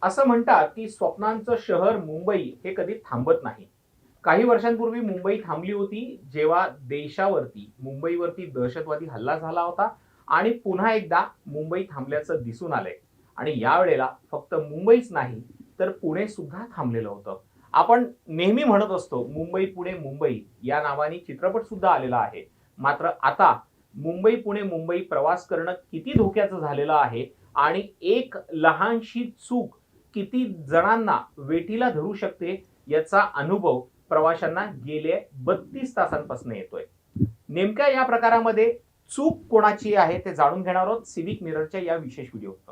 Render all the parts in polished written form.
असं म्हणतात की स्वप्नांचं शहर मुंबई हे कधी थांबत नाही. काही वर्षांपूर्वी मुंबई थांबली होती जेव्हा देशावरती मुंबईवरती दहशतवादी हल्ला झाला होता आणि पुन्हा एकदा मुंबई थांबल्याचं दिसून आलंय. आणि यावेळेला फक्त मुंबईच नाही तर पुणे सुद्धा थांबलेलं होतं. आपण नेहमी म्हणत असतो मुंबई या नावाने चित्रपट सुद्धा आलेला आहे. मात्र आता मुंबई प्रवास करणं किती धोक्याचं झालेलं आहे आणि एक लहानशी चूक किती जणांना वेठीला धरू शकते याचा अनुभव प्रवाशांना गेले 32 तासांपासून येतोय. नेमक्या या प्रकारामध्ये चूक कोणाची आहे ते जाणून घेणार आहोत सिविक मिररच्या या विशेष व्हिडिओत.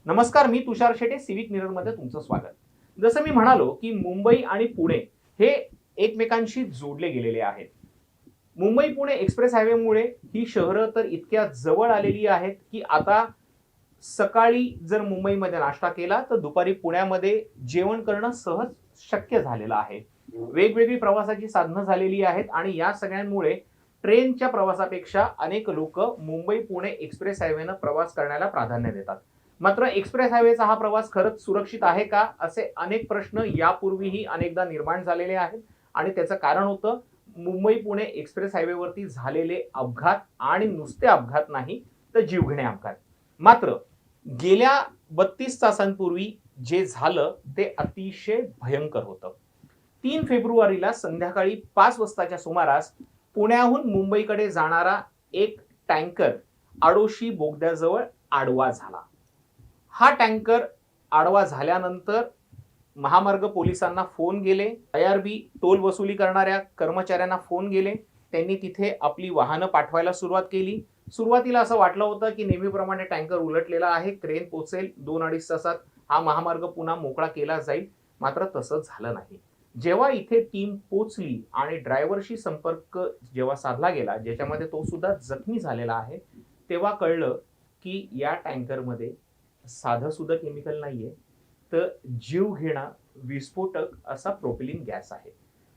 नमस्कार, मी तुषार शेटे, सिविक मिरर मध्ये तुमचं स्वागत. जसं मी म्हणालो की मुंबई आणि पुणे हे एकमेकांशी जोडले गेलेले आहेत. मुंबई पुणे एक्सप्रेस हायवेमुळे ही शहरं तर इतक्या जवळ आलेली आहेत की आता सकाळी जर मुंबईमध्ये नाश्ता केला तर दुपारी पुण्यामध्ये जेवण करणं सहज शक्य झालेलं आहे. वेगवेगळी प्रवासाची साधनं झालेली आहेत आणि या सगळ्यांमुळे ट्रेनच्या प्रवासापेक्षा अनेक लोक मुंबई पुणे एक्सप्रेस हायवेनं प्रवास करण्याला प्राधान्य देतात. मात्र एक्सप्रेस हायवेचा हा प्रवास खरंच सुरक्षित आहे का, असे अनेक प्रश्न यापूर्वीही अनेकदा निर्माण झालेले आहेत. आणि त्याचं कारण होतं मुंबई पुणे एक्सप्रेस हायवेवरती झालेले अपघात, आणि नुसते अपघात नाही तर जीवघेणे अपघात. मात्र गेल्या 32 तासांपूर्वी जे झालं ते अतिशय भयंकर होतं. 3 फेब्रुवारीला संध्याकाळी 5 वाजताच्या सुमारास पुण्याहून मुंबईकडे जाणारा एक टँकर आडोशी बोगद्याजवळ आडवा झाला. हा टँकर आडवा झाल्यानंतर महामार्ग पोलिसांना फोन गेले, IRB टोल वसुली करणाऱ्या कर्मचाऱ्यांना फोन गेले. त्यांनी तिथे आपली वाहनं पाठवायला सुरुवात केली. सुरुवातीला असं वाटलं होतं की नेहमीप्रमाणे टँकर उलटलेला आहे, क्रेन पोहोचेल, 2-2.5 तासात हा महामार्ग पुन्हा मोकळा केला जाईल. मात्र तसं झालं नाही. जेव्हा इथे टीम पोहोचली आणि ड्रायव्हरशी संपर्क जेव्हा साधला गेला, ज्याच्यामध्ये तो सुद्धा जखमी झालेला आहे, तेव्हा कळलं की या टँकरमध्ये साधं सुद्धा केमिकल नाहीये, तर जीवघेणा विस्फोटक असा प्रोपिलिन गॅस आहे.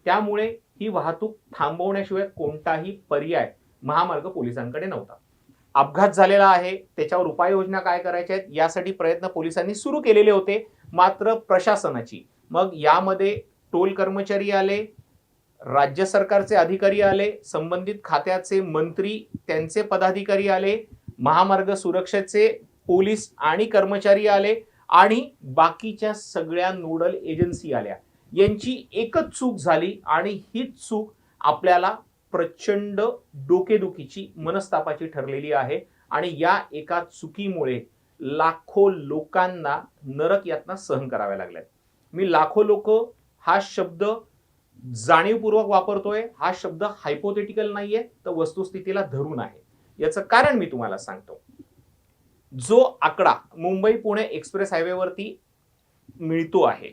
त्यामुळे ही वाहतूक थांबवण्याशिवाय कोणताही पर्याय महामार्ग पोलिसांकडे नव्हता. अपघात झालेला आहे, त्याच्यावर उपाययोजना काय करायच्या आहेत यासाठी प्रयत्न पोलिसांनी सुरू केलेले होते. मात्र प्रशासनाची, मग यामध्ये टोल कर्मचारी आले, राज्य सरकारचे अधिकारी आले, संबंधित खात्याचे मंत्री त्यांचे पदाधिकारी आले, महामार्ग सुरक्षेचे पोलीस आणि कर्मचारी आले आणि बाकीच्या सगळ्या नोडल एजन्सी आल्या. यांची एकच चूक झाली आणि हीच चूक आपल्याला प्रचंड डोकेदुखीची, मनस्तापाची ठरलेली आहे. आणि या एका चुकीमुळे लाखो लोकांना नरक यातना सहन कराव्या लागल्यात. मी लाखो लोक हा शब्द जाणीवपूर्वक वापरतोय. हा शब्द हायपोथेटिकल नाहीये, तर वस्तुस्थितीला धरून आहे. याचं कारण मी तुम्हाला सांगतो. जो आकडा मुंबई पुणे एक्सप्रेस हायवेवरती मिळतो आहे,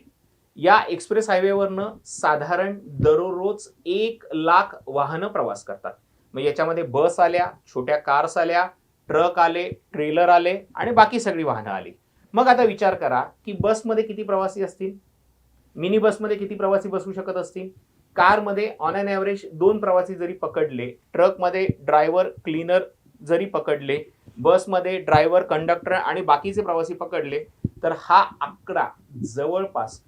या एक्सप्रेस हायवेवरनं साधारण दररोज 1 लाख वाहनं प्रवास करतात. मग याच्यामध्ये बस आल्या, छोट्या कार्स आल्या, ट्रक आले, ट्रेलर आले आणि बाकी सगळी वाहनं आली. मग आता विचार करा की बसमध्ये किती प्रवासी असतील, मिनी बसमध्ये किती प्रवासी बसू शकत असतील, कारमध्ये ऑन अन ॲव्हरेज 2 प्रवासी जरी पकडले, ट्रकमध्ये ड्रायव्हर क्लीनर जरी पकडले, बसमध्ये ड्रायव्हर कंडक्टर आणि बाकीचे प्रवासी पकडले, तर हा आकडा जवळपास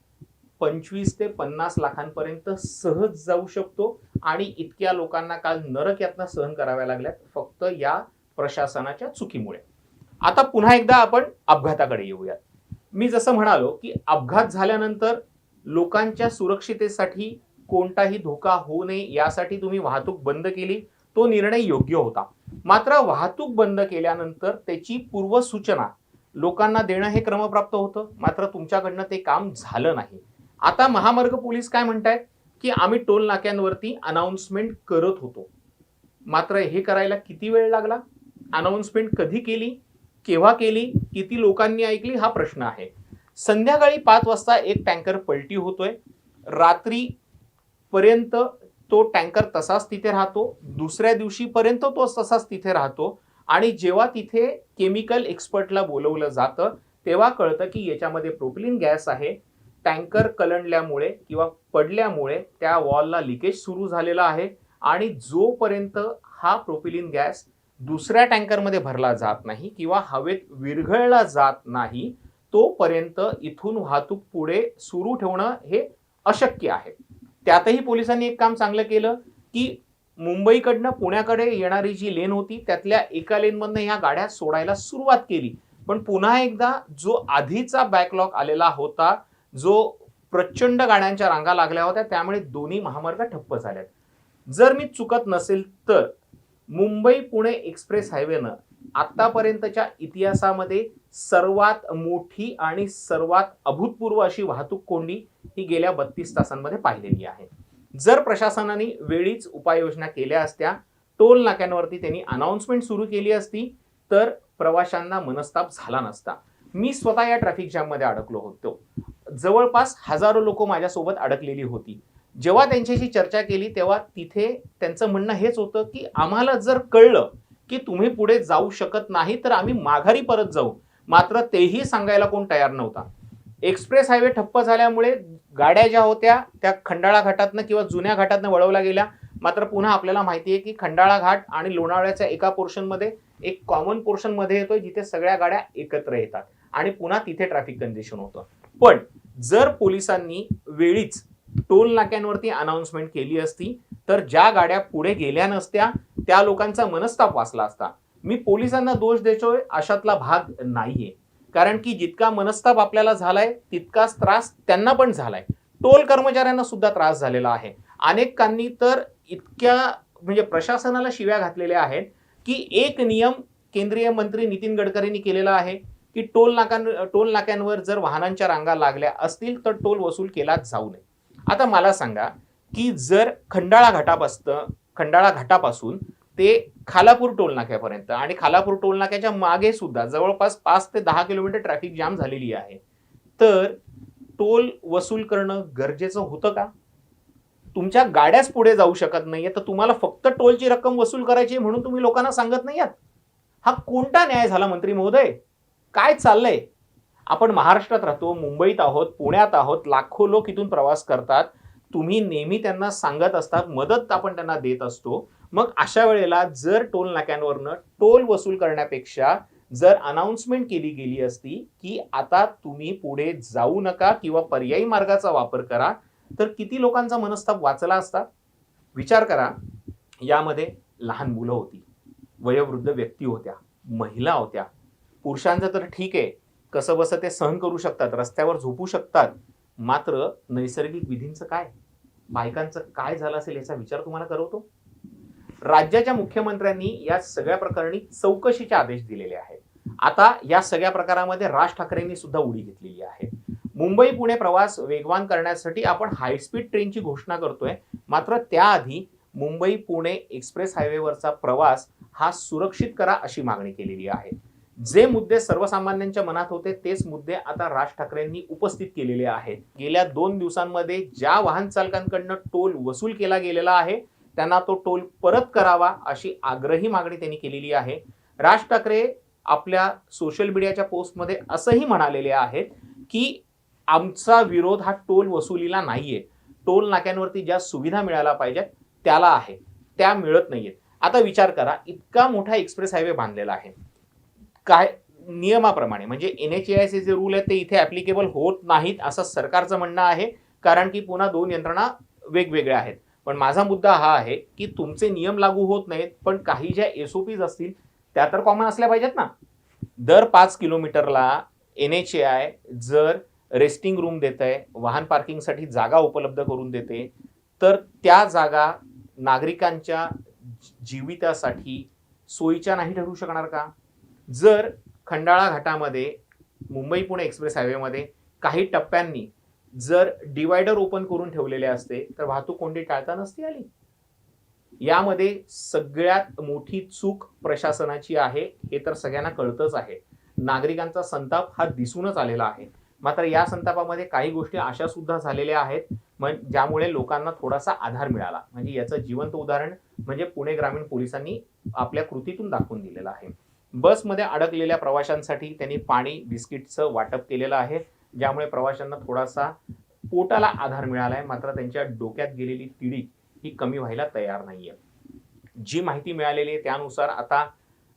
25 ते 50 लाखांपर्यंत सहज जाऊ शकतो. आणि इतक्या लोकांना काल नरक यातना सहन कराव्या लागल्यात फक्त या प्रशासनाच्या चुकीमुळे. आता पुन्हा एकदा आपण अपघाताकडे येऊयात. मी जसं म्हणालो की अपघात झाल्यानंतर लोकांच्या सुरक्षितेसाठी कोणताही धोका होऊ नये यासाठी तुम्ही वाहतूक बंद केली, तो निर्णय योग्य होता. मात्र वाहतूक बंद केल्यानंतर त्याची पूर्वसूचना लोकांना देणं हे क्रमप्राप्त होतं. मात्र तुमच्याकडनं ते काम झालं नाही. आता महामार्ग पोलीस काय म्हणतायत की आम्ही टोल नाक्यांवरती अनाउन्समेंट करत होतो. मात्र हे करायला किती वेळ लागला, अनाउन्समेंट कधी केली, केव्हा केली, किती लोकांनी ऐकली, हा प्रश्न आहे. संध्याकाळी 5 वाजता एक टँकर पलटी होतोय. रात्री पर्यंत तो टँकर तसाच तिथे राहतो. दुसऱ्या दिवशी पर्यंत तो तसाच तिथे राहतो. आणि जेव्हा तिथे केमिकल एक्सपर्टला बोलवलं जातं तेव्हा कळतं की याच्यामध्ये प्रोपिलिन गॅस आहे. टँकर कलंडल्यामुळे किंवा पडल्यामुळे त्या वॉलला लिकेज सुरू झालेला आहे. आणि जोपर्यंत हा प्रोपिलिन गॅस दुसऱ्या टँकरमध्ये भरला जात नाही किंवा हवेत विरघळला जात नाही, तोपर्यंत इथून वाहतूक पुढे सुरू ठेवणं हे अशक्य आहे. त्यातही पोलिसांनी एक काम चांगलं केलं की मुंबईकडनं पुण्याकडे येणारी जी लेन होती त्यातल्या एका लेनमधनं ह्या गाड्या सोडायला सुरुवात केली. पण पुन्हा एकदा जो आधीचा बॅकलॉग आलेला होता, जो प्रचंड गाड्यांच्या रांगा लागल्या होत्या, त्यामुळे दोन्ही महामार्ग ठप्प झाल्यात. जर मी चुकत नसेल तर मुंबई पुणे एक्सप्रेस हायवेनं आतापर्यंतच्या इतिहासामध्ये सर्वात मोठी आणि सर्वात अभूतपूर्व अशी वाहतूक कोंडी ही गेल्या 32 तासांमध्ये पाहिलेली आहे. जर प्रशासनाने वेळीच उपाययोजना केल्या असत्या, टोल नाक्यांवरती त्यांनी अनाउन्समेंट सुरू केली असती, तर प्रवाशांना मनस्ताप झाला नसता. मी स्वतः या ट्रॅफिक जॅममध्ये अडकलो होतो. जवळपास हजारो लोक माझ्यासोबत अडकलेली होती. जेव्हा त्यांच्याशी चर्चा केली तेव्हा तिथे त्यांचं म्हणणं हेच होतं की आम्हाला जर कळलं की तुम्ही पुढे जाऊ शकत नाही तर आम्ही माघारी परत जाऊ, मात्र तेही सांगायला कोण तयार नव्हता. एक्सप्रेस हायवे ठप्प झाल्यामुळे गाड्या ज्या होत्या त्या खंडाळा घाटातनं किंवा जुन्या घाटातनं वळवल्या गेल्या. मात्र पुन्हा आपल्याला माहिती आहे की खंडाळा घाट आणि लोणावळ्याच्या एका पोर्शनमध्ये एक कॉमन पोर्शन मध्ये येतोय जिथे सगळ्या गाड्या एकत्र येतात आणि पुन्हा तिथे ट्रॅफिक कंजेशन होतं. पण जर पोलिसांनी वेळीच टोल नाक्यांवरती अनाउन्समेंट केली असती तर ज्या गाड्या पुढे गेल्या नसत्या त्या लोकांचा मनस्ताप वाचला असता. मी पोलिसांना दोष देतोय अशातला भाग नाहीये, कारण की जितका मनस्ताप आपल्याला झालाय तितकाच त्रास त्यांना पण झालाय. टोल कर्मचाऱ्यांना सुद्धा त्रास झालेला आहे. अनेकांनी तर इतक्या म्हणजे प्रशासनाला शिव्या घातलेल्या आहेत की एक नियम केंद्रीय मंत्री नितीन गडकरींनी केलेला आहे की टोल नाक्यांवर जर वाहनांच्या रांगा लागल्या असतील तर टोल वसूल केला जाऊ नये. आता मला सांगा की जर खंडाळा घाटापासून ते खालापूर टोल नाक्यापर्यंत आणि खालापूर टोल नाक्याच्या मागे सुद्धा जवळपास 5 ते 10 किलोमीटर ट्रॅफिक जाम झालेली आहे, तर टोल वसूल करणं गरजेचं होतं का? तुमच्या गाड्याच पुढे जाऊ शकत नाहीये तर तुम्हाला फक्त टोलची रक्कम वसूल करायची म्हणून तुम्ही लोकांना सांगत नाही आहात? हा कोणता न्याय झाला मंत्री महोदय? काय चाललंय? आपण महाराष्ट्रात राहतो, मुंबईत आहोत, पुण्यात आहोत, लाखो लोक इथून प्रवास करतात. तुम्ही नेहमी त्यांना सांगत असतात, मदत आपण त्यांना देत असतो. मग अशा वेळेला जर टोल नाक्यांवरनं टोल वसूल करण्यापेक्षा जर अनाउन्समेंट केली गेली असती की आता तुम्ही पुढे जाऊ नका किंवा पर्यायी मार्गाचा वापर करा, तर किती लोकांचा मनस्ताप वाचला असता? विचार करा, यामध्ये लहान मुलं होती, वयोवृद्ध व्यक्ती होत्या, महिला होत्या. पुरुषांचं तर ठीक आहे, कसं बसं ते सहन करू शकतात, रस्त्यावर झोपू शकतात. मात्र नैसर्गिक विधींचं काय? बायकांचं काय झालं असेल याचा विचार तुम्हाला करवतो? राज्याच्या मुख्यमंत्र्यांनी या सगळ्या प्रकरणी चौकशीचे आदेश दिलेले आहेत. आता या सगळ्या प्रकारामध्ये राज ठाकरेंनी सुद्धा उडी घेतलेली आहे. मुंबई पुणे प्रवास वेगवान करण्यासाठी आपण हायस्पीड ट्रेनची घोषणा करतोय, मात्र त्याआधी मुंबई पुणे एक्सप्रेस हायवेवरचा प्रवास हा सुरक्षित करा अशी मागणी केलेली आहे. जे मुद्दे सर्वसामान्यांच्या मनात होते तेच मुद्दे आता राज ठाकरेंनी उपस्थित केलेले आहेत. गेल्या 2 दिवसांमध्ये ज्या वाहन चालकांकडनं टोल वसूल केला गेलेला आहे त्यांना तो टोल परत करावा अशी आग्रही मागणी त्यांनी केलेली आहे. राज ठाकरे आपल्या सोशल मीडियाच्या पोस्टमध्ये असंही म्हणालेले आहेत की आमचा विरोध हा टोल वसुलीला नाहीये, टोल नाक्यांवरती ज्या सुविधा मिळायला पाहिजेत त्याला आहे, त्या मिळत नाहीयेत. आता विचार करा, इतका मोठा एक्सप्रेस हायवे बांधलेला आहे, काय नियमाप्रमाणे म्हणजे NHAIचे जे रूल आहेत ते इथे ऍप्लिकेबल होत नाहीत असं सरकारचं म्हणणं आहे, कारण की पुन्हा 2 यंत्रणा वेगवेगळ्या आहेत. पण माझा मुद्दा हा आहे की तुमचे नियम लागू होत नाहीत, पण काही ज्या SOPs असतील त्या तर कॉमन असल्या पाहिजेत ना. दर 5 किलोमीटरला NHAI जर रेस्टिंग रूम देत आहे, वाहन पार्किंगसाठी जागा उपलब्ध करून देते, तर त्या जागा नागरिकांच्या जीवितासाठी सोयीच्या नाही ठरू शकणार का? जर खंडाळा घाटामध्ये मुंबई पुणे एक्सप्रेस हायवेमध्ये काही टप्प्यांनी जर डिवायडर ओपन करून ठेवलेले असते तर वाहतूक कोंडी टाळता नसती आली. यामध्ये सगळ्यात मोठी चूक प्रशासनाची आहे हे तर सगळ्यांना कळतच आहे. नागरिकांचा संताप हा दिसूनच आलेला आहे. मात्र या संतापामध्ये काही गोष्टी अशा सुद्धा झालेल्या आहेत ज्यामुळे लोकांना थोडासा आधार मिळाला. म्हणजे याचं जिवंत उदाहरण म्हणजे पुणे ग्रामीण पोलिसांनी आपल्या कृतीतून दाखवून दिलेलं आहे. बसमध्ये अडकलेल्या प्रवाशांसाठी त्यांनी पाणी बिस्किटचं वाटप केलेलं आहे, ज्यामुळे प्रवाशांना थोडासा पोटाला आधार मिळाला आहे. मात्र त्यांच्या डोक्यात गेलेली तिडी ही कमी व्हायला तयार नाहीये. जी माहिती मिळालेली आहे त्यानुसार आता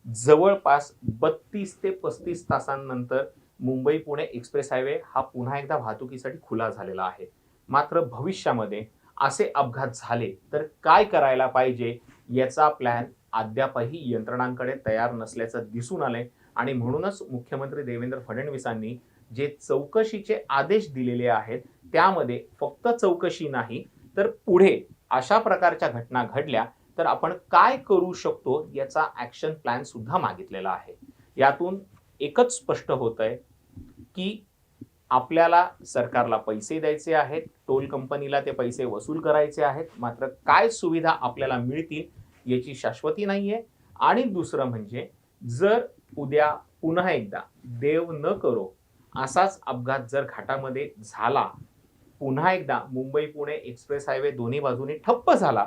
जवळपास 32 ते 35 तासांनंतर मुंबई पुणे एक्सप्रेस हायवे हा पुन्हा एकदा वाहतुकीसाठी खुला झालेला आहे. मात्र भविष्यामध्ये असे अपघात झाले तर काय करायला पाहिजे याचा प्लॅन अद्यापही यंत्रणांकडे तयार नसल्याचं दिसून आलंय आणि म्हणूनच मुख्यमंत्री देवेंद्र फडणवीसांनी जे चौकशीचे आदेश दिलेले आहेत त्यामध्ये फक्त चौकशी नाही तर पुढे अशा प्रकारच्या घटना घडल्या तर आपण काय करू शकतो याचा ॲक्शन प्लॅन सुद्धा मागितलेला आहे. यातून एकच स्पष्ट होतंय की आपल्याला सरकारला पैसे द्यायचे आहेत, टोल कंपनीला ते पैसे वसूल करायचे आहेत, मात्र काय सुविधा आपल्याला मिळतील याची शाश्वती नाहीये. आणि दुसरं म्हणजे जर उद्या पुन्हा एकदा देव न करो असाच अपघात जर घाटामध्ये झाला, पुन्हा एकदा मुंबई पुणे एक्सप्रेस हायवे दोन्ही बाजूने ठप्प झाला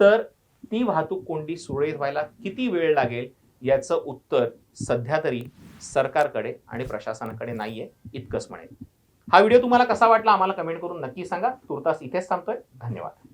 तर ती वाहतूक कोंडी सुरळीत व्हायला किती वेळ लागेल याचं उत्तर सध्या तरी सरकारकडे आणि प्रशासनाकडे नाहीये इतकंच म्हणेल. हा व्हिडिओ तुम्हाला कसा वाटला आम्हाला कमेंट करून नक्की सांगा. तुर्तास इथेच थांबतोय. धन्यवाद.